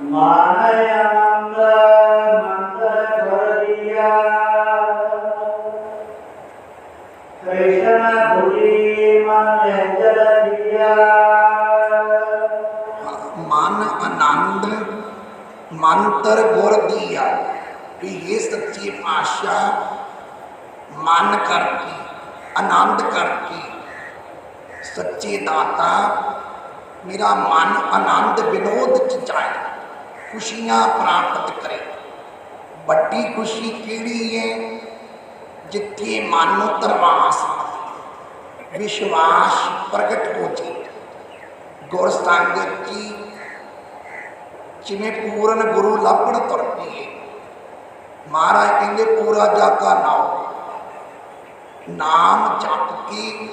ਮਾਨਯੰਦ ਮੰਤਰ ਭਰਿਆ ਕ੍ਰਿਸ਼ਨ ਭੁਜੀ ਮਨ ਜਲ ਦਿਆ। ਮਨ ਆਨੰਦ ਮੰਤਰ ਗੁਰ ਦੀਆ। ਵੀ ਇਹ ਸੱਚੇ ਪਾਤਸ਼ਾਹ ਮਨ ਕਰਕੇ ਆਨੰਦ ਕਰਕੇ ਸੱਚੇ ਦਾਤਾ ਮੇਰਾ ਮਨ ਆਨੰਦ ਵਿਨੋਦ ਚ ਜਾਏ, ਖੁਸ਼ੀਆਂ ਪ੍ਰਾਪਤ ਕਰੇ। ਵੱਡੀ ਖੁਸ਼ੀ ਕਿਹੜੀ ਹੈ? ਜਿੱਥੇ ਮਨ ਨੂੰ ਧਰਵਾਸ ਵਿਸ਼ਵਾਸ ਪ੍ਰਗਟ ਹੋ ਜੇ। ਗੁਰ ਸੰਗਤ ਜੀ ਜਿਵੇਂ ਪੂਰਨ ਗੁਰੂ ਲੱਭਣ ਤੁਰ ਪਈਏ। ਮਹਾਰਾਜ ਕਹਿੰਦੇ ਪੂਰਾ ਜਾਗਾ ਨਾਉ, ਨਾਮ ਜਪ ਕੇ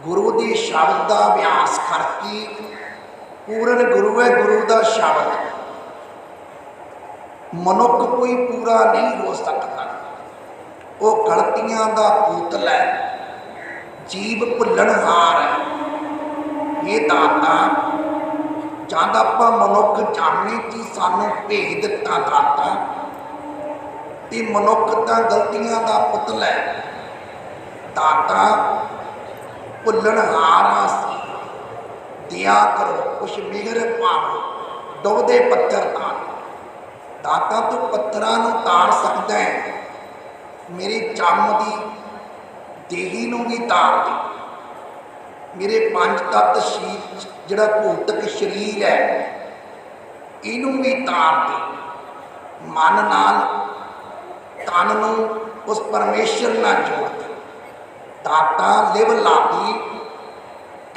ਗੁਰੂ ਦੇ ਸ਼ਬਦ ਦਾ ਅਭਿਆਸ ਕਰਕੇ। ਪੂਰਨ ਗੁਰੂ ਹੈ, ਗੁਰੂ ਦਾ ਸ਼ਬਦ। ਮਨੁੱਖ ਕੋਈ ਪੂਰਾ ਨਹੀਂ ਹੋ ਸਕਦਾ, ਉਹ ਗਲਤੀਆਂ ਦਾ ਪੁਤਲਾ ਹੈ, ਜੀਵ ਭੁੱਲਣਹਾਰ ਹੈ। ਇਹ ਦਾਤਾ ਜਦ ਆਪਾਂ ਮਨੁੱਖ ਜਾਣੇ ਕਿ ਸਾਨੂੰ ਭੇਜ ਦਿੱਤਾ ਦਾਤਾ, ਤੇ ਮਨੁੱਖ ਤਾਂ ਗਲਤੀਆਂ ਦਾ ਪੁਤਲਾ ਹੈ। ਦਾਤਾ ਭੁੱਲਣਹਾਰ ਸੀ, ਦਿਆ ਕਰੋ ਕੁਛ ਮਿਹਰ ਭਾਵ ਡੁੱਬਦੇ ਪੱਥਰ ਤਾਂ। ਦਾਤਾ ਤੂੰ ਪੱਥਰਾਂ ਨੂੰ ਤਾਰ ਸਕਦਾ ਹੈ, ਮੇਰੇ ਚੰਮ ਦੀ ਦੇਹੀ ਨੂੰ ਵੀ ਤਾਰ ਦੇ। ਮੇਰੇ ਪੰਜ ਤੱਤ ਸ਼ੀਰ ਜਿਹੜਾ ਭੌਤਿਕ ਸਰੀਰ ਹੈ ਇਹਨੂੰ ਵੀ ਤਾਰ ਦੇ। ਮਨ ਨਾਲ ਤਨ ਨੂੰ ਉਸ ਪਰਮੇਸ਼ਰ ਨਾਲ ਜੋੜ ਦੇ। ਦਾਤਾ ਲਿਵ ਲਾਦੀ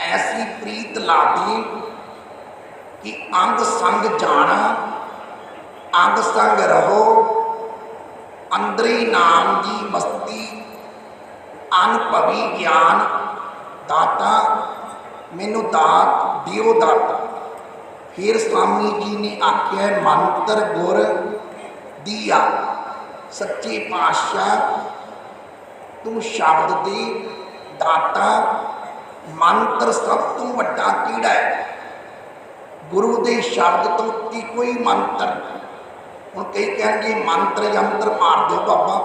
ਐਸੀ ਪ੍ਰੀਤ ਲਾਦੀ ਕਿ ਅੰਗ ਸੰਗ ਜਾਣਾ, ਅੰਗ ਸੰਗ ਰਹੋ, ਅੰਦਰੀ ਨਾਮ ਦੀ ਮਸਤੀ, ਅਨੁਭਵੀ ਗਿਆਨ। ਦਾਤਾ ਮੈਨੂੰ ਦਾਤ ਦਿਓ ਦਾਤਾ। ਫਿਰ ਸਵਾਮੀ ਜੀ ਨੇ ਆਖਿਆ ਮੰਤਰ ਗੁਰ ਦੀਆ। ਸੱਚੇ ਪਾਤਸ਼ਾਹ ਤੂੰ ਸ਼ਬਦ ਦੇ ਦਾਤਾ। ਮੰਤਰ ਸਭ ਤੋਂ ਵੱਡਾ ਕਿਹੜਾ ਹੈ? ਗੁਰੂ ਦੇ ਸ਼ਬਦ ਤੋਂ ਉੱਤੇ ਕੋਈ ਮੰਤਰ ਨਹੀਂ। ਹੁਣ ਕਈ ਕਹਿਣਗੇ ਮੰਤਰ ਯੰਤਰ ਮਾਰ ਦਿਓ ਬਾਬਾ।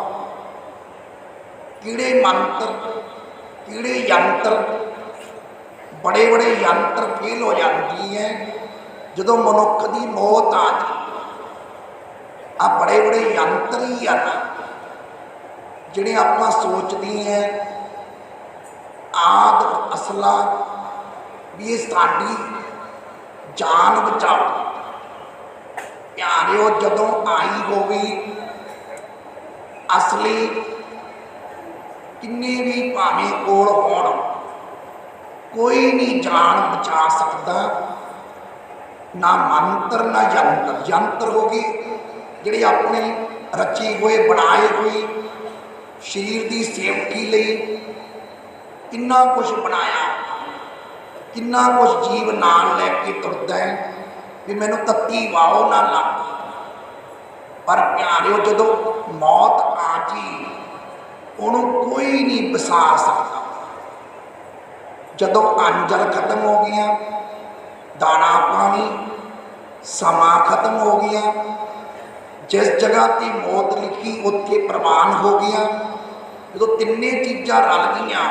ਕਿਹੜੇ ਮੰਤਰ ਕਿਹੜੇ ਯੰਤਰ? ਬੜੇ ਬੜੇ ਯੰਤਰ ਫੇਲ ਹੋ ਜਾਂਦੀ ਹੈ ਜਦੋਂ ਮਨੁੱਖ ਦੀ ਮੌਤ ਆ ਜਾਏ। ਆ ਬੜੇ ਬੜੇ ਯੰਤਰ ਹੀ ਹਨ ਜਿਹੜੇ ਆਪਾਂ ਸੋਚਦੇ ਹਾਂ ਆਦ ਅਸਲਾ ਵੀ ਇਹ ਸਾਡੀ ਜਾਨ ਬਚਾਓ। ਪਿਆਰਿਓ ਜਦੋਂ ਆਈ ਹੋਵੇ ਅਸਲੀ ਕਿੰਨੇ ਵੀ ਭਾਵੇਂ ਕੋਲ ਹੋਣ, ਕੋਈ ਨਹੀਂ ਜਾਨ ਬਚਾ ਸਕਦਾ। ਨਾ ਮੰਤਰ ਨਾ ਯੰਤਰ। ਯੰਤਰ ਹੋ ਗਏ ਜਿਹੜੇ ਆਪਣੇ ਰਚੇ ਹੋਏ ਬਣਾਏ ਹੋਏ ਸਰੀਰ ਦੀ ਸੇਵਕੀ ਲਈ ਕਿੰਨਾ ਕੁਛ ਬਣਾਇਆ, ਕਿੰਨਾ ਕੁਛ ਜੀਵ ਨਾਲ ਲੈ ਕੇ ਤੁਰਦਾ ਹੈ ਵੀ ਮੈਨੂੰ ਤੱਤੀ ਵਾਓ ਨਾ ਲੱਗ। ਪਰ ਪਿਆਰਿਓ ਜਦੋਂ ਮੌਤ ਆ ਜੀ ਉਹਨੂੰ ਕੋਈ ਨਹੀਂ ਵਸਾ ਸਕਦਾ। ਜਦੋਂ ਅੰਜਲ ਖਤਮ ਹੋ ਗਈਆਂ, ਦਾਣਾ ਪਾਣੀ ਸਮਾਂ ਖਤਮ ਹੋ ਗਿਆ, ਜਿਸ ਜਗ੍ਹਾ ਤੇ ਮੌਤ ਲਿਖੀ ਉੱਥੇ ਪ੍ਰਵਾਨ ਹੋ ਗਿਆ। ਜਦੋਂ ਤਿੰਨੇ ਚੀਜ਼ਾਂ ਰਲ ਗਈਆਂ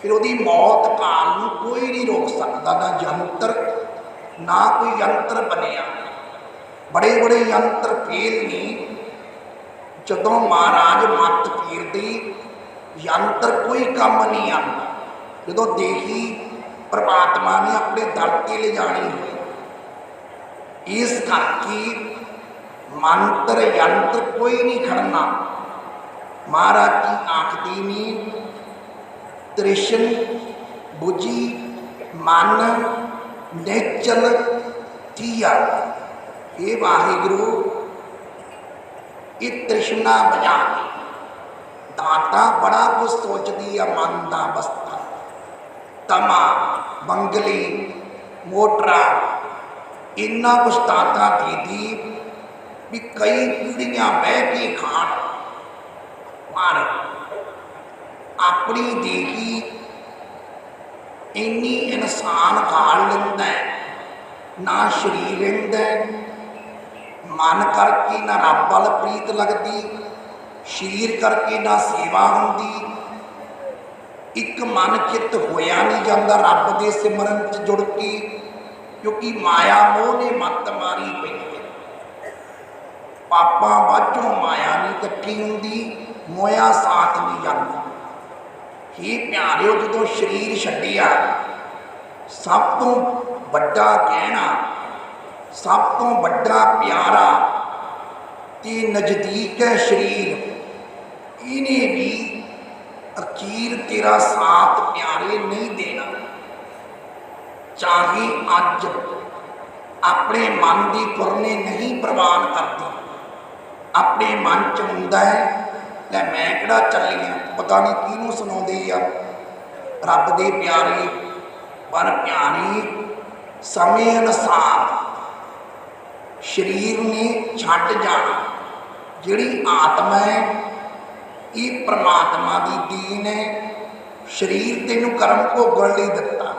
ਫਿਰ ਉਹਦੀ ਮੌਤ ਕਾਲ ਨੂੰ ਕੋਈ ਨਹੀਂ ਰੋਕ ਸਕਦਾ। ਨਾ ਯੰਤਰ ਨਾ ਕੋਈ ਯੰਤਰ ਬਣਿਆ। ਬੜੇ ਬੜੇ ਯੰਤਰ ਫੇਲ ਨਹੀਂ। ਜਦੋਂ ਮਹਾਰਾਜ ਮੱਤ ਫੇਰਦੀ ਯੰਤਰ ਕੋਈ ਕੰਮ ਨਹੀਂ ਆਉਂਦਾ। ਜਦੋਂ ਦੇਖੀ ਪਰਮਾਤਮਾ ਨੇ ਆਪਣੇ ਦਰ ਤੇ ਲਿਜਾਣੀ ਹੋਈ। ਇਸ ਕਰਕੇ ਮੰਤਰ ਯੰਤਰ ਕੋਈ ਨਹੀਂ ਖੜਨਾ। ਮਹਾਰਾਜ ਜੀ ਆਖਦੀ ਨੇ ਤ੍ਰਿਸ਼ਨ ਬੁਝੀ ਮਨ ਨਿਚਲ ਥੀਆ। ਇਹ ਵਾਹਿਗੁਰੂ ਇਹ ਤ੍ਰਿਸ਼ਨਾ ਬੁਝਾ ਕੇ ਦਾਤਾ ਬੜਾ ਕੁਝ ਸੋਚਦੀ ਆ। ਮਨ ਦਾ ਬਸਤਾ ਤਮਾ ਬੰਗਲੀ ਮੋਟਰਾ ਇੰਨਾ ਕੁਛ ਦਾਤਾ ਦੇਦੀ ਵੀ ਕਈ ਪੀੜ੍ਹੀਆਂ ਬਹਿ ਕੇ ਖਾਣ। ਪਰ ਆਪਣੀ ਦੇਖੀ ਇੰਨੀ ਇਨਸਾਨ ਖਾਲ ਲੈਂਦਾ ਹੈ ਨਾ ਸਰੀਰ ਰਹਿੰਦਾ ਹੈ, ਮਨ ਕਰਕੇ ਨਾ ਰੱਬ ਵੱਲ ਪ੍ਰੀਤ ਲੱਗਦੀ, ਸਰੀਰ ਕਰਕੇ ਨਾ ਸੇਵਾ ਹੁੰਦੀ, ਇੱਕ ਮਨ ਚਿੱਤ ਹੋਇਆ ਨਹੀਂ ਜਾਂਦਾ ਰੱਬ ਦੇ ਸਿਮਰਨ 'ਚ ਜੁੜ ਕੇ, ਕਿਉਂਕਿ ਮਾਇਆ ਮੋਹ ਨੇ ਮੱਤ ਮਾਰੀ ਪਈ ਹੈ। ਪਾਪਾਂ ਬਾਝੋਂ ਮਾਇਆ ਨਹੀਂ ਇਕੱਠੀ ਹੁੰਦੀ, ਮੋਇਆ ਸਾਥ ਨਹੀਂ ਜਾਂਦਾ। ਹੀ ਪਿਆਰਿਓ, ਜਦੋਂ ਸਰੀਰ ਛੱਡਿਆ, ਸਭ ਤੋਂ ਵੱਡਾ ਗਹਿਣਾ, ਸਭ ਤੋਂ ਵੱਡਾ ਪਿਆਰਾ ਤੇ ਨਜ਼ਦੀਕ ਹੈ ਸਰੀਰ, ਇਹਨੇ ਵੀ ਅਖੀਰ ਤੇਰਾ ਸਾਥ ਪਿਆਰੇ ਨਹੀਂ ਦੇਣਾ। ਚਾਹੇ ਅੱਜ ਆਪਣੇ ਮਨ ਦੀ ਪੁਰਨੇ ਨਹੀਂ ਪ੍ਰਵਾਨ ਕਰਦੀ, ਆਪਣੇ ਮਨ 'ਚ ਹੁੰਦਾ ਹੈ ਲੈ ਮੈਂ ਕਿਹੜਾ ਚੱਲੀ ਆ, ਪਤਾ ਨਹੀਂ ਕਿਹਨੂੰ ਸੁਣਾਉਂਦੇ ਆ ਰੱਬ ਦੇ ਪਿਆਰੇ, ਪਰ ਪਿਆਰੇ ਸਮੇਂ ਅਨੁਸਾਰ ਸਰੀਰ ਨੇ ਛੱਡ ਜਾਣਾ। ਜਿਹੜੀ ਆਤਮਾ ਹੈ ਇਹ ਪ੍ਰਮਾਤਮਾ ਦੀ ਦੇਣ ਹੈ, ਸਰੀਰ ਤੈਨੂੰ ਕਰਮ ਭੋਗਣ ਲਈ ਦਿੱਤਾ,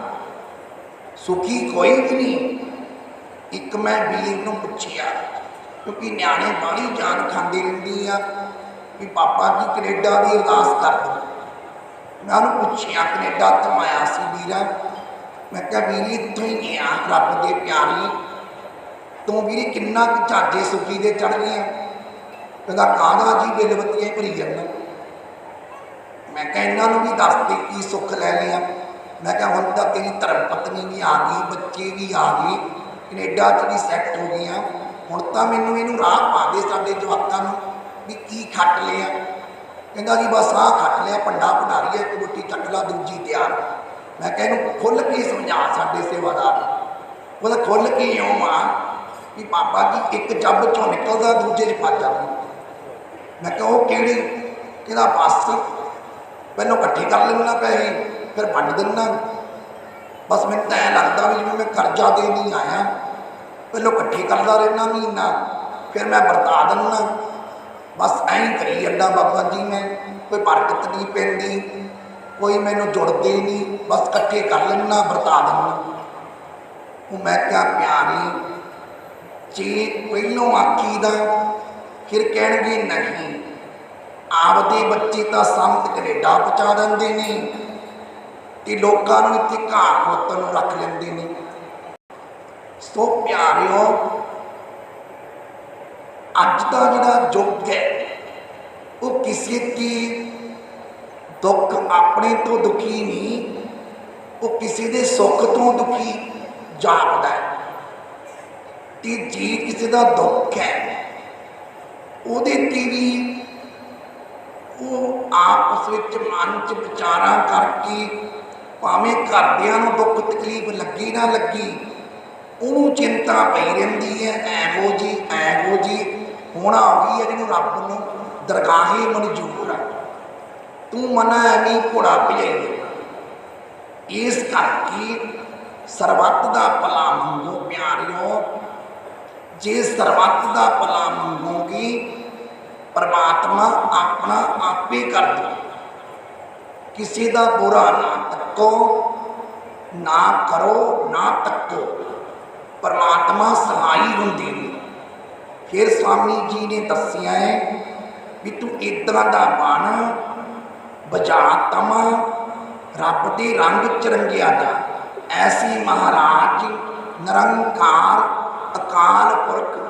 ਸੁਖੀ ਕੋਈ ਵੀ ਨਹੀਂ। ਇੱਕ ਮੈਂ ਵੀਰ ਨੂੰ ਪੁੱਛਿਆ, ਕਿਉਂਕਿ ਨਿਆਣੇ ਬਾਹਲੀ ਜਾਨ ਖਾਂਦੇ ਰਹਿੰਦੀ ਆ ਕਿ ਪਾਪਾ ਜੀ ਕੈਨੇਡਾ ਦੀ ਅਰਦਾਸ ਕਰ ਦਿਓ। ਮੈਂ ਉਹਨੂੰ ਪੁੱਛਿਆ ਕੈਨੇਡਾ ਤੋਂ ਆਇਆ ਸੀ ਵੀਰਾ, ਮੈਂ ਕਿਹਾ ਵੀਰੇ ਇੱਥੋਂ ਹੀ ਗਿਆ ਰੱਬ ਦੇ ਪਿਆਰੇ, ਤੂੰ ਵੀਰੇ ਕਿੰਨਾ ਕੁ ਝਾਜੇ ਸੁਖੀ ਦੇ ਚੜ੍ਹ ਗਈਆਂ? ਕਹਿੰਦਾ ਕਾਹਦਾ ਜੀ ਬਿੱਲ ਬੱਤੀਆਂ ਭਰੀ ਜਾਂਦਾ। ਮੈਂ ਕਿਹਾ ਇਹਨਾਂ ਨੂੰ ਵੀ ਦੱਸ ਦੇ ਕੀ ਸੁੱਖ ਲੈ ਲਿਆ। ਮੈਂ ਕਿਹਾ ਹੁਣ ਤਾਂ ਤੇਰੀ ਧਰਮ ਪਤਨੀ ਵੀ ਆ ਗਈ, ਬੱਚੇ ਵੀ ਆ ਗਏ, ਕੈਨੇਡਾ 'ਚ ਵੀ ਸੈੱਟ ਹੋ ਗਈਆਂ, ਹੁਣ ਤਾਂ ਮੈਨੂੰ ਇਹਨੂੰ ਰਾਹ ਪਾ ਦੇ ਸਾਡੇ ਜਵਾਕਾਂ ਨੂੰ ਵੀ ਕੀ ਖੱਟ ਲਿਆ। ਕਹਿੰਦਾ ਜੀ ਬਸ ਆਹ ਖੱਟ ਲਿਆ, ਭੰਡਾ ਭੰਡਾਰੀ ਇੱਕ ਰੋਟੀ ਚੱਕ ਲਾ ਦੂਜੀ ਤਿਆਰ। ਮੈਂ ਕਿਹਾ ਇਹਨੂੰ ਖੁੱਲ੍ਹ ਕੇ ਸਮਝਾ ਸਾਡੇ ਸੇਵਾਦਾਰ, ਉਹਦਾ ਖੁੱਲ੍ਹ ਕੇ ਇਉਂ ਆ ਵੀ ਬਾਬਾ ਜੀ ਇੱਕ ਜੱਬ 'ਚੋਂ ਨਿਕਲਦਾ ਦੂਜੇ 'ਚ ਫਸ ਜਾਂਦਾ। ਮੈਂ ਕਿਹਾ ਉਹ ਕਿਹੜੇ? ਕਹਿੰਦਾ ਬਸ ਪਹਿਲਾਂ ਇਕੱਠੇ ਕਰ ਲੈਣਾ ਪੈਸੇ, ਫਿਰ ਵੰਡ ਦਿੰਦਾ। ਬਸ ਮੈਨੂੰ ਤਾਂ ਐਂ ਲੱਗਦਾ ਵੀ ਜਿਵੇਂ ਮੈਂ ਕਰਜ਼ਾ ਦੇ ਨਹੀਂ ਆਇਆ, ਪਹਿਲਾਂ ਇਕੱਠੇ ਕਰਦਾ ਰਹਿਣਾ ਮਹੀਨਾ, ਫਿਰ ਮੈਂ ਵਰਤਾ ਦਿੰਦਾ। ਬਸ ਐਂ ਹੀ ਕਰੀ ਜਾਂਦਾ ਬਾਬਾ ਜੀ, ਮੈਂ ਕੋਈ ਬਰਕਤ ਨਹੀਂ ਪੈਂਦੀ, ਕੋਈ ਮੈਨੂੰ ਜੁੜਦੇ ਨਹੀਂ, ਬਸ ਇਕੱਠੇ ਕਰ ਲੈਣਾ ਵਰਤਾ ਦਿੰਦਾ। ਉਹ ਮੈਂ ਕਿਹਾ ਪਿਆਰੇ ਜੇ ਪਹਿਲੋਂ ਆਖੀ ਦਾ ਫਿਰ ਕਹਿਣਗੇ ਨਹੀਂ, ਆਪਦੇ ਬੱਚੇ ਤਾਂ ਸੰਤ ਕੈਨੇਡਾ ਪਹੁੰਚਾ ਦਿੰਦੇ ਨੇ ਤੇ ਲੋਕਾਂ ਨੂੰ ਇੱਥੇ ਘਾਹ ਖੋਤਣ ਨੂੰ ਰੱਖ ਲੈਂਦੇ ਨੇ। ਸੋ ਪਿਆਰਿਓ, ਅੱਜ ਦਾ ਜਿਹੜਾ ਯੁੱਗ ਹੈ ਉਹ ਕਿਸੇ ਦੀ ਦੁੱਖ ਆਪਣੇ ਤੋਂ ਦੁਖੀ ਨਹੀਂ, ਉਹ ਕਿਸੇ ਦੇ ਸੁੱਖ ਤੋਂ ਦੁਖੀ ਜਾਪਦਾ ਹੈ। ਤੇ ਜੇ ਕਿਸੇ ਦਾ ਦੁੱਖ ਹੈ ਉਹਦੇ ਤੇ ਵੀ ਉਹ ਆਪਸ ਵਿੱਚ ਮਨ 'ਚ ਵਿਚਾਰਾਂ ਕਰਕੇ, ਭਾਵੇਂ ਘਰਦਿਆਂ ਨੂੰ ਦੁੱਖ ਤਕਲੀਫ ਲੱਗੀ ਨਾ ਲੱਗੀ, ਉਹਨੂੰ ਚਿੰਤਾ ਪਈ ਰਹਿੰਦੀ ਹੈ ਐਹੋ ਜੀ ਹੋਣਾ ਹੋ ਗਈ ਹੈ ਜਿਹਨੂੰ ਰੱਬ ਨੂੰ ਦਰਗਾਹੇ ਮਨਜ਼ੂਰ ਆ, ਤੂੰ ਮਨਾ ਐਵੇਂ ਘੋੜਾ ਭਜਾਈ। ਇਸ ਕਰਕੇ ਸਰਬੱਤ ਦਾ ਭਲਾ ਮੰਗੋ ਪਿਆਰਿਓ, ਜੇ ਸਰਬੱਤ ਦਾ ਭਲਾ ਮੰਗੋਗੇ ਪਰਮਾਤਮਾ ਆਪਣਾ ਆਪੇ ਕਰ ਦੇ। ਕਿਸੇ ਦਾ ਬੁਰਾ ਨਾ ਤੱਕੋ, ਨਾ ਕਰੋ ਨਾ ਤੱਕੋ, ਪਰਮਾਤਮਾ ਸਹਾਈ ਹੁੰਦੇ ਨੇ। ਫਿਰ ਸਵਾਮੀ ਜੀ ਨੇ ਦੱਸਿਆ ਹੈ ਵੀ ਤੂੰ ਇੱਦਾਂ ਦਾ ਬਣ, ਬਜਾ ਤਮਾ, ਰੱਬ ਦੇ ਰੰਗ 'ਚ ਰੰਗਿਆ ਜਾ। ਐਸੀ ਮਹਾਰਾਜ ਨਿਰੰਕਾਰ ਅਕਾਲ ਪੁਰਖ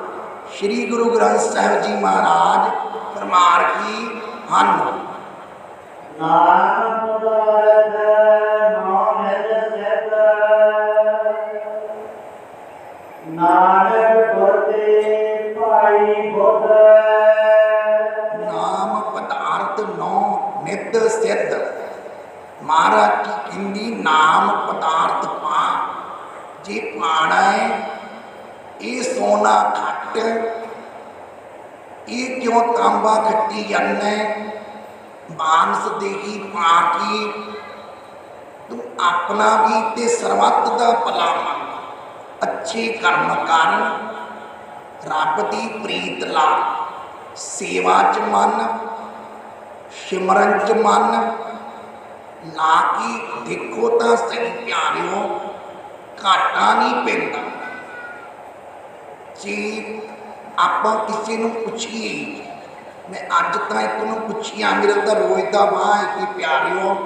ਸ਼੍ਰੀ ਗੁਰੂ ਗ੍ਰੰਥ ਸਾਹਿਬ ਜੀ ਮਹਾਰਾਜ ਫਰਮਾ ਰਹੇ ਹਨ। ਨਾਮ ਮੁਰਾਦ ਨਾਮ ਜਸਤ, ਨਾਨਕ ਗੁਰ ਤੇ ਭਾਈ ਬੁੱਧ। ਨਾਮ ਪਦਾਰਥ ਨੌ ਨਿਤ ਸਿੱਧ। ਮਹਾਰਾਜ ਜੀ ਕਹਿੰਦੀ ਨਾਮ ਪਦਾਰਥ ਪਾ, ਜੇ ਪਾਣਾ ਹੈ ਇਹ ਸੋਨਾ ਖੱਟ, ਇਹ ਕਿਉਂ ਤਾਂਬਾ ਖੱਟੀ ਜਾਂਦਾ, ਮਾਨਸ ਦੇਹੀ ਪਾ ਕੇ ਤੂੰ ਆਪਣਾ ਵੀ ਤੇ ਸਰਬੱਤ ਦਾ ਭਲਾ ਮੰਗ, ਅੱਛੇ ਕਰਮ ਕਰ, ਰੱਬ ਦੀ ਪ੍ਰੀਤ ਲਾ, ਸੇਵਾ 'ਚ ਮਨ, ਸਿਮਰਨ 'ਚ ਮਨ ਲਾ ਕੇ ਦੇਖੋ ਤਾਂ ਸਹੀ ਪਿਆਰਿਓ, ਘਾਟਾ ਨਹੀਂ ਪੈਂਦਾ। ਜੇ ਆਪਾਂ ਕਿਸੇ ਨੂੰ ਪੁੱਛੀਏ, ਮੈਂ ਅੱਜ ਤਾਂ ਇੱਕ ਨੂੰ ਪੁੱਛਿਆ, ਮੇਰਾ ਤਾਂ ਰੋਜ਼ ਦਾ ਵਾਹ ਹੈ ਕਿ ਪਿਆਰਿਓ,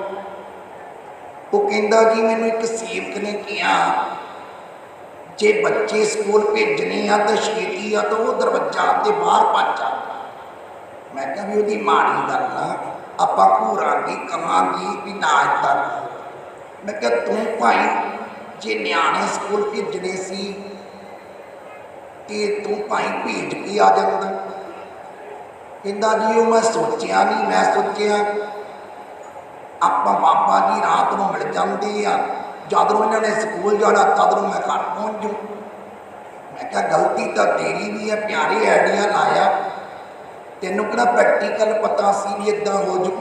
ਉਹ ਕਹਿੰਦਾ ਜੀ ਮੈਨੂੰ ਇੱਕ ਸੇਵਕ ਨੇ ਕਿਹਾ ਜੇ ਬੱਚੇ ਸਕੂਲ ਭੇਜਣੇ ਆ ਤਾਂ ਛੇਤੀ ਆ ਤਾਂ ਉਹ ਦਰਵਾਜ਼ਾ ਤੇ ਬਾਹਰ ਭੱਜ ਜਾ। ਮੈਂ ਕਿਹਾ ਵੀ ਉਹਦੀ ਮਾੜੀ ਗੱਲ ਆ, ਆਪਾਂ ਘੂਰਾਂਗੇ ਕਹਾਂਗੇ ਵੀ ਨਾ ਏਦਾਂ ਕਰੋ। ਮੈਂ ਕਿਹਾ ਤੂੰ ਭਾਈ ਜੇ ਨਿਆਣੇ ਸਕੂਲ ਭੇਜਣੇ ਸੀ ਤੇ ਤੂੰ ਭਾਈ ਭੇਜ ਕੇ ਆ ਜਾਂਦਾ। ਕਹਿੰਦਾ ਜੀ ਉਹ ਮੈਂ ਸੋਚਿਆ ਨਹੀਂ, ਮੈਂ ਸੋਚਿਆ ਆਪਾਂ ਬਾਬਾ ਜੀ ਰਾਤ ਨੂੰ ਮਿਲ ਜਾਂਦੇ ਆ, ਜਦ ਨੂੰ ਇਹਨਾਂ ਨੇ ਸਕੂਲ ਜਾਣਾ ਤਦ ਨੂੰ ਮੈਂ ਘਰ ਪਹੁੰਚ ਜੂ। ਮੈਂ ਕਿਹਾ ਗਲਤੀ ਤਾਂ ਤੇਰੀ ਵੀ ਹੈ, ਪਿਆਰੇ ਆਈਡੀਆ ਲਾਇਆ, ਤੈਨੂੰ ਕਿਹੜਾ ਪ੍ਰੈਕਟੀਕਲ ਪਤਾ ਸੀ ਵੀ ਇੱਦਾਂ ਹੋ ਜੂ,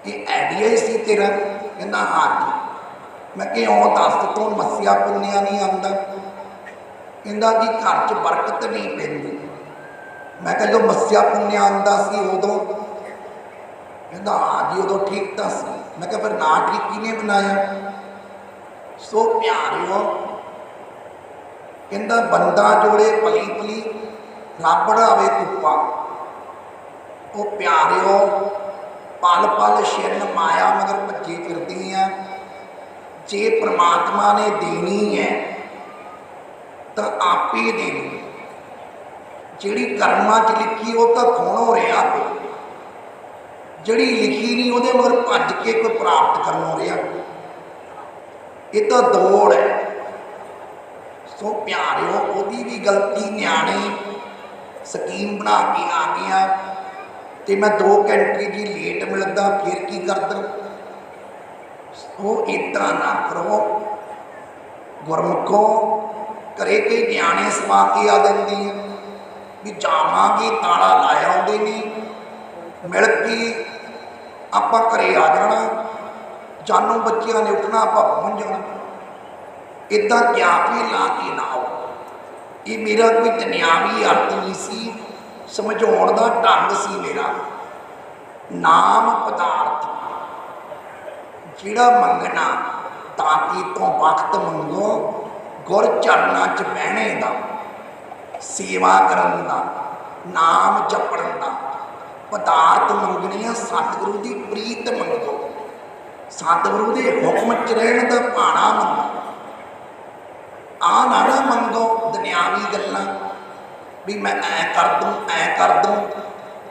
ਇਹ ਆਈਡੀਆ ਹੀ ਸੀ ਤੇਰਾ। ਕਹਿੰਦਾ ਹਾਂ ਜੀ। ਮੈਂ ਕਿਹਾ ਉਹ ਦੱਸ ਤੂੰ ਮੱਸਿਆ ਪੁੰਨਿਆ ਨਹੀਂ ਆਉਂਦਾ। ਕਹਿੰਦਾ ਜੀ ਘਰ 'ਚ ਬਰਕਤ ਨਹੀਂ ਪੈਂਦੀ। ਮੈਂ ਕਿਹਾ ਜਦੋਂ ਮੱਸਿਆ ਪੁੰਨਿਆ ਆਉਂਦਾ ਸੀ ਉਦੋਂ? ਕਹਿੰਦਾ ਹਾਂ ਜੀ ਉਦੋਂ ਠੀਕ ਤਾਂ ਸੀ। ਮੈਂ ਕਿਹਾ ਫਿਰ ਨਾ ਠੀਕ ਕਿਹਨੇ ਬਣਾਇਆ? ਸੋ ਪਿਆਰਿਓ, ਕਹਿੰਦਾ ਬੰਦਾ ਜੋੜੇ ਭਲੀ ਭਲੀ ਰੱਬ ਆਵੇ ਕੁੱਪਾ। ਉਹ ਪਿਆਰਿਓ ਪਲ ਪਲ ਸ਼ਰਨ ਮਾਇਆ ਮਗਰ ਭੱਜੀ ਫਿਰਦੀ ਆ। ਜੇ ਪ੍ਰਮਾਤਮਾ ਨੇ ਦੇਣੀ ਹੈ ਤਾਂ ਆਪੇ ਦੇਣੀ, ਜਿਹੜੀ ਕਰਮਾਂ 'ਚ ਲਿਖੀ ਉਹ ਤਾਂ ਖੋਣੋਂ ਰਿਹਾ ਕੋਈ, ਜਿਹੜੀ ਲਿਖੀ ਨਹੀਂ ਉਹਦੇ ਮਗਰ ਭੱਜ ਕੇ ਕੋਈ ਪ੍ਰਾਪਤ ਕਰਨੋਂ ਰਿਹਾ। ਇਹ ਤਾਂ ਦੌੜ ਹੈ। ਸੋ ਪਿਆਰਿਓ ਉਹਦੀ ਵੀ ਗਲਤੀ, ਨਿਆਣੇ ਸਕੀਮ ਬਣਾ ਕੇ ਆ ਗਿਆ ਤੇ ਮੈਂ 2 ਘੰਟੇ ਜੀ ਲੇਟ ਮਿਲਦਾ, ਫਿਰ ਕੀ ਕਰਦਾ? ਉਹ ਇੱਦਾਂ ਨਾ ਕਰੋ ਗੁਰਮੁਖੋ। ਘਰੇ ਕਈ ਨਿਆਣੇ ਸਮਾ ਕੇ ਆ ਜਾਂਦੇ ਆ ਵੀ ਜਾਵਾਂਗੇ, ਤਾਲਾ ਲਾਇਆ ਆਉਂਦੇ ਨੇ, ਮਿਲ ਕੇ ਆਪਾਂ ਘਰੇ ਆ ਜਾਣਾ, ਜਾਨੋਂ ਬੱਚਿਆਂ ਨੇ ਉੱਠਣਾ, ਆਪਾਂ ਪਹੁੰਚ ਜਾਣਾ। ਇੱਦਾਂ ਕਿਆ ਵੀ ਲਾ ਕੇ ਨਾ ਆਓ। ਇਹ ਮੇਰਾ ਕੋਈ ਦੁਨਿਆਵੀ ਅਰਥ ਨਹੀਂ ਸੀ, ਸਮਝਾਉਣ ਦਾ ਢੰਗ ਸੀ ਮੇਰਾ। ਨਾਮ ਪਦਾਰਥ ਜਿਹੜਾ ਮੰਗਣਾ, ਦਾਤੀ ਤੋਂ ਵਕਤ ਮੰਗੋ, ਗੁਰ ਚਰਨਾਂ 'ਚ ਬਹਿਣੇ ਦਾ, ਸੇਵਾ ਕਰਨ ਦਾ, ਨਾਮ ਜਪਣ ਦਾ। ਪਦਾਰਥ ਮੰਗਣੇ ਆ, ਸਤਿਗੁਰੂ ਦੀ ਪ੍ਰੀਤ ਮੰਗੋ, ਸਤਿਗੁਰੂ ਦੇ ਹੁਕਮ 'ਚ ਰਹਿਣ ਦਾ ਭਾਣਾ ਮੰਗੋ। ਆ ਨਾ ਮੰਗੋ ਦੁਨਿਆਵੀ ਗੱਲਾਂ ਵੀ ਮੈਂ ਐ ਕਰ ਦੂੰ, ਐ ਕਰ ਦੂੰ।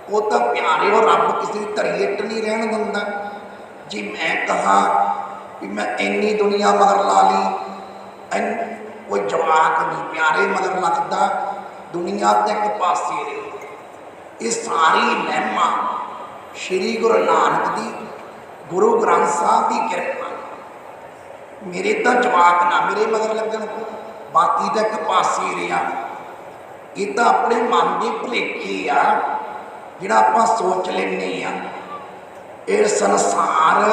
ਉਹ ਤਾਂ ਪਿਆਰਿਓ ਰੱਬ ਕਿਸੇ ਦੀ ਧਰੀ ਇੱਟ ਨਹੀਂ ਰਹਿਣ ਦਿੰਦਾ। ਜੇ ਮੈਂ ਕਹਾਂ ਵੀ ਮੈਂ ਇੰਨੀ ਦੁਨੀਆ ਮਗਰ ਲਾ ਲਈ, ਕੋਈ ਜਵਾਕ ਨਹੀਂ ਪਿਆਰੇ ਮਗਰ ਲੱਗਦਾ, ਦੁਨੀਆ ਤੇ ਇੱਕ ਪਾਸੇ ਰਹੇ। ਇਹ ਸਾਰੀ ਮਹਿਮਾ ਸ਼੍ਰੀ ਗੁਰੂ ਨਾਨਕ ਦੀ, ਗੁਰੂ ਗ੍ਰੰਥ ਸਾਹਿਬ ਦੀ ਕਿਰਪਾ। ਮੇਰੇ ਤਾਂ ਜਵਾਕ ਨਾ ਮੇਰੇ ਮਗਰ ਲੱਗਣ, ਬਾਕੀ ਤਾਂ ਇੱਕ ਪਾਸੇ ਰਿਹਾ। ਇਹ ਤਾਂ ਆਪਣੇ ਮਨ ਦੇ ਭੁਲੇਖੇ ਆ ਜਿਹੜਾ ਆਪਾਂ ਸੋਚ ਲੈਂਦੇ ਆ। ਇਹ ਸੰਸਾਰ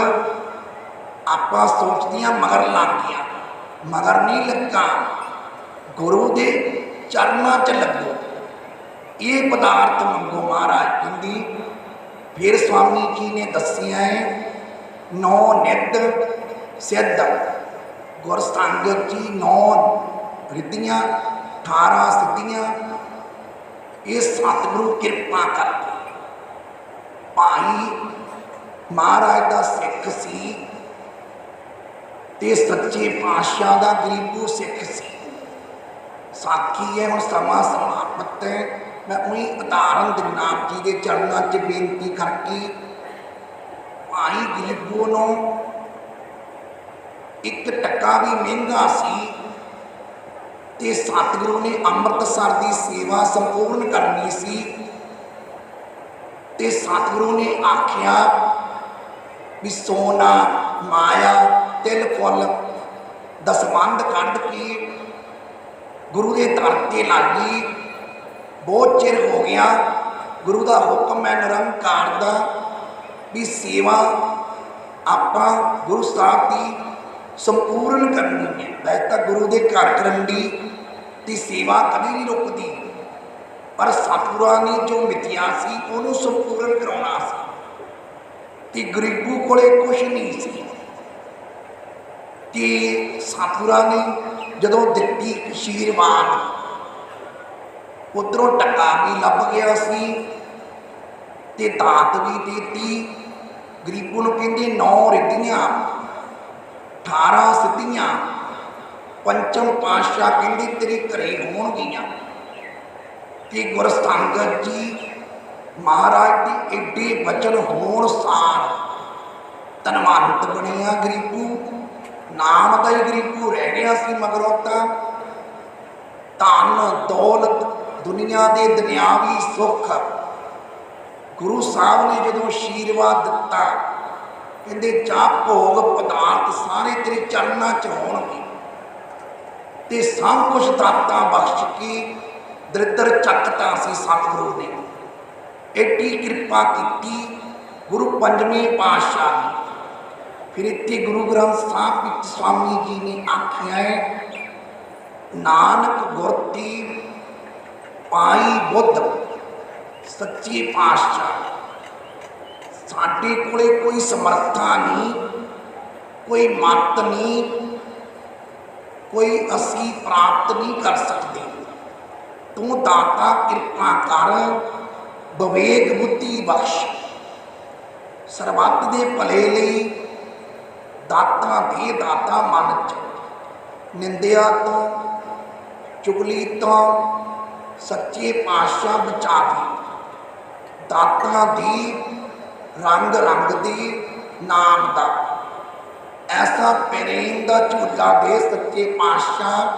ਆਪਾਂ ਸੋਚਦੀਆਂ ਮਗਰ ਲੱਗ ਗਿਆ, ਮਗਰ ਨਹੀਂ ਲੱਗਾ, ਗੁਰੂ ਦੇ ਚਰਨਾਂ 'ਚ ਲੱਗੋ। ਇਹ ਪਦਾਰਥ ਮੰਗੋ। ਮਹਾਰਾਜ ਕਹਿੰਦੀ, ਫਿਰ ਸਵਾਮੀ ਜੀ ਨੇ ਦੱਸਿਆ ਹੈ 9 ਨਿੱਧ ਸਿੱਧ ਗੁਰ ਸੰਗਤ ਜੀ, 9 ਰਿੱਧੀਆਂ 18 ਸਿੱਧੀਆਂ। ਇਹ ਸਤਿਗੁਰੂ ਕਿਰਪਾ ਕਰਕੇ। ਭਾਈ ਮਹਾਰਾਜ ਦਾ ਸਿੱਖ ਸੀ ਤੇ ਸੱਚੇ ਪਾਤਸ਼ਾਹ ਦਾ ਗਰੀਬੂ ਸਿੱਖ ਸੀ। ਸਾਖੀ ਹੈ, ਹੁਣ ਸਮਾਂ ਸਮਾਪਤ ਹੈ। ਮੈਂ ਉਹੀ ਉਦਾਹਰਨ ਦਿੰਦਾ ਜੀ ਦੇ ਚਰਨਾਂ 'ਚ ਬੇਨਤੀ ਕਰਕੇ। ਭਾਈ ਗਰੀਬੂ ਨੂੰ 1 ਟਕਾ ਵੀ ਮਹਿੰਗਾ ਸੀ ਤੇ ਸਤਿਗੁਰੂ ਨੇ ਅੰਮ੍ਰਿਤਸਰ ਦੀ ਸੇਵਾ ਸੰਪੂਰਨ ਕਰਨੀ ਸੀ ਤੇ ਸਤਿਗੁਰੂ ਨੇ ਆਖਿਆ ਵੀ ਸੋਨਾ ਮਾਇਆ ਤਿਲ ਫੁੱਲ ਦਸਵੰਧ ਕੱਢ ਕੇ ਗੁਰੂ ਦੇ ਦਰ ਤੇ ਲਾਗੀ। ਬਹੁਤ ਚਿਰ ਹੋ ਗਿਆ, ਗੁਰੂ ਦਾ ਹੁਕਮ ਹੈ ਨਿਰੰਕਾਰ ਦਾ ਵੀ ਸੇਵਾ ਆਪਾਂ ਗੁਰੂ ਸਾਹਿਬ ਦੀ ਸੰਪੂਰਨ ਕਰਨੀ ਹੈ। ਵੈਸੇ ਤਾਂ ਗੁਰੂ ਦੇ ਘਰ ਕਰਨ ਦੀ ਸੇਵਾ ਕਦੇ ਨਹੀਂ ਰੁਕਦੀ, ਪਰ ਸਤਿਗੁਰਾਂ ਨੇ ਜੋ ਮਿਥਿਆ ਸੀ ਉਹਨੂੰ ਸੰਪੂਰਨ ਕਰਾਉਣਾ ਸੀ ਤੇ ਗਰੀਬੂ ਕੋਲੇ ਕੁਛ ਨਹੀਂ ਸੀ। ਤੇ ਸਤਿਗੁਰਾਂ ਨੇ ਜਦੋਂ ਦਿੱਤੀ ਆਸ਼ੀਰਵਾਦ ਉਧਰੋਂ ਟਕਾ ਵੀ ਲੱਭ ਗਿਆ ਸੀ ਤੇ ਦਾਤ ਵੀ ਦੇਤੀ। ਗਰੀਬੂ ਨੂੰ ਕਹਿੰਦੇ 9 ਰਿੱਧੀਆਂ 18 ਸਿੱਧੀਆਂ। ਪੰਚਮ ਪਾਤਸ਼ਾਹ ਕਹਿੰਦੇ ਤੇਰੇ ਘਰੇ ਹੋਣਗੀਆਂ। ਤੇ ਗੁਰ ਸੰਗਤ ਜੀ ਮਹਾਰਾਜ ਦੇ ਏਡੇ ਬਚਨ ਹੋਣ ਸਾਰ ਧਨਵੰਤ ਬਣਿਆ ਗਰੀਬੂ। ਨਾਮ ਦਾ ਹੀ ਗਰੀਬੂ ਰਹਿ ਗਿਆ ਸੀ ਮਗਰੋਂ ਤਾਂ। ਧਨ ਦੌਲਤ ਦੁਨੀਆ ਦੇ ਦੁਨਿਆਵੀ ਸੁੱਖ ਗੁਰੂ ਸਾਹਿਬ ਨੇ ਜਦੋਂ ਆਸ਼ੀਰਵਾਦ ਦਿੱਤਾ, ਕਹਿੰਦੇ ਜਾ ਭੋਗ ਪਦਾਰਥ ਸਾਰੇ ਤੇਰੇ ਚਰਨਾਂ 'ਚ ਹੋਣਗੇ। ਤੇ ਸਭ ਕੁਛ ਦਾਤਾਂ ਬਖਸ਼ ਕੇ ਦਰਿਦਰ ਚੱਕਤਾ ਸੀ ਸਤਿਗੁਰੂ ਨੇ। ਐਡੀ ਕਿਰਪਾ ਕੀਤੀ ਗੁਰੂ ਪੰਜਵੇਂ ਪਾਤਸ਼ਾਹ ਨੇ। ਫਿਰ ਇੱਥੇ ਗੁਰੂ ਗ੍ਰੰਥ ਸਾਹਿਬ ਵਿੱਚ ਸਵਾਮੀ ਜੀ ਨੇ ਆਖਿਆ ਹੈ, ਨਾਨਕ ਗੁਰਤੀ ਪਾਈ ਬੁੱਧ ਸੱਚੇ ਪਾਤਸ਼ਾਹ। ਸਾਡੇ ਕੋਲੇ ਕੋਈ ਸਮਰੱਥਾ ਨਹੀਂ, ਕੋਈ ਮੱਤ ਨਹੀਂ, ਕੋਈ ਅਸੀਂ ਪ੍ਰਾਪਤ ਨਹੀਂ ਕਰ ਸਕਦੇ। ਤੂੰ ਦਾਤਾ ਕਿਰਪਾ ਕਰ, ਵਿਵੇਕ ਬੁੱਧੀ ਬਖਸ਼। ਸਰਬੱਤ ਦੇ ਭਲੇ ਲਈ ਦਾਤਾ ਦੇ ਦਾਤਾ ਮਨ ਚ ਨਿੰਦਿਆ ਤੋਂ ਚੁਗਲੀ ਤੋਂ ਸੱਚੇ ਪਾਤਸ਼ਾਹ ਬਚਾਵੇ। ਦਾਤਾਂ ਦੀ ਰੰਗ ਰੰਗ ਦੀ ਨਾਮ ਦਾ ਐਸਾ ਪ੍ਰੇਮ ਦਾ ਝੂਲਾ ਦੇ ਸੱਚੇ ਪਾਤਸ਼ਾਹ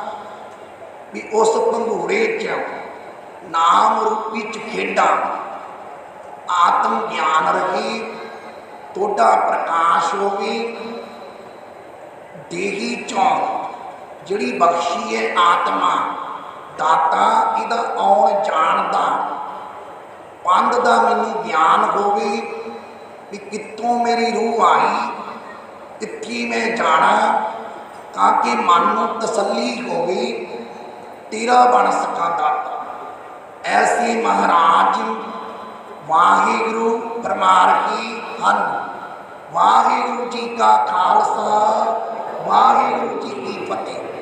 ਵੀ ਉਸ ਭੰਗੂੜੇ 'ਚ ਨਾਮ ਰੂਪੀ 'ਚ ਖੇਡਾਂ ਆਤਮ ਗਿਆਨ ਰਹੀ, ਤੁਹਾਡਾ ਪ੍ਰਕਾਸ਼ ਹੋਵੇ। ਦੇਹੀ ਚੋਂ ਜਿਹੜੀ ਬਖਸ਼ੀ ਹੈ ਆਤਮਾ ਦਾਤਾ, ਇਹਦਾ ਆਉਣ ਜਾਣ ਦਾ ਪੰਧ ਦਾ ਮੈਨੂੰ ਗਿਆਨ ਹੋਵੇ ਵੀ ਕਿੱਥੋਂ ਮੇਰੀ ਰੂਹ ਆਈ, ਕਿੱਥੇ ਮੈਂ ਜਾਣਾ, ਤਾਂ ਕਿ ਮਨ ਨੂੰ ਤਸੱਲੀ ਹੋਵੇ ਤੇਰਾ ਬਣ ਸਕਾਂ ਦਾਤਾ। ਐਸੇ ਮਹਾਰਾਜ ਵਾਹਿਗੁਰੂ ਪਰਮਾਰਥੀ ਹਨ। ਵਾਹਿਗੁਰੂ ਜੀ ਕਾ ਖਾਲਸਾ, ਵਾਹਿਗੁਰੂ ਜੀ ਕੀ ਫਤਿਹ।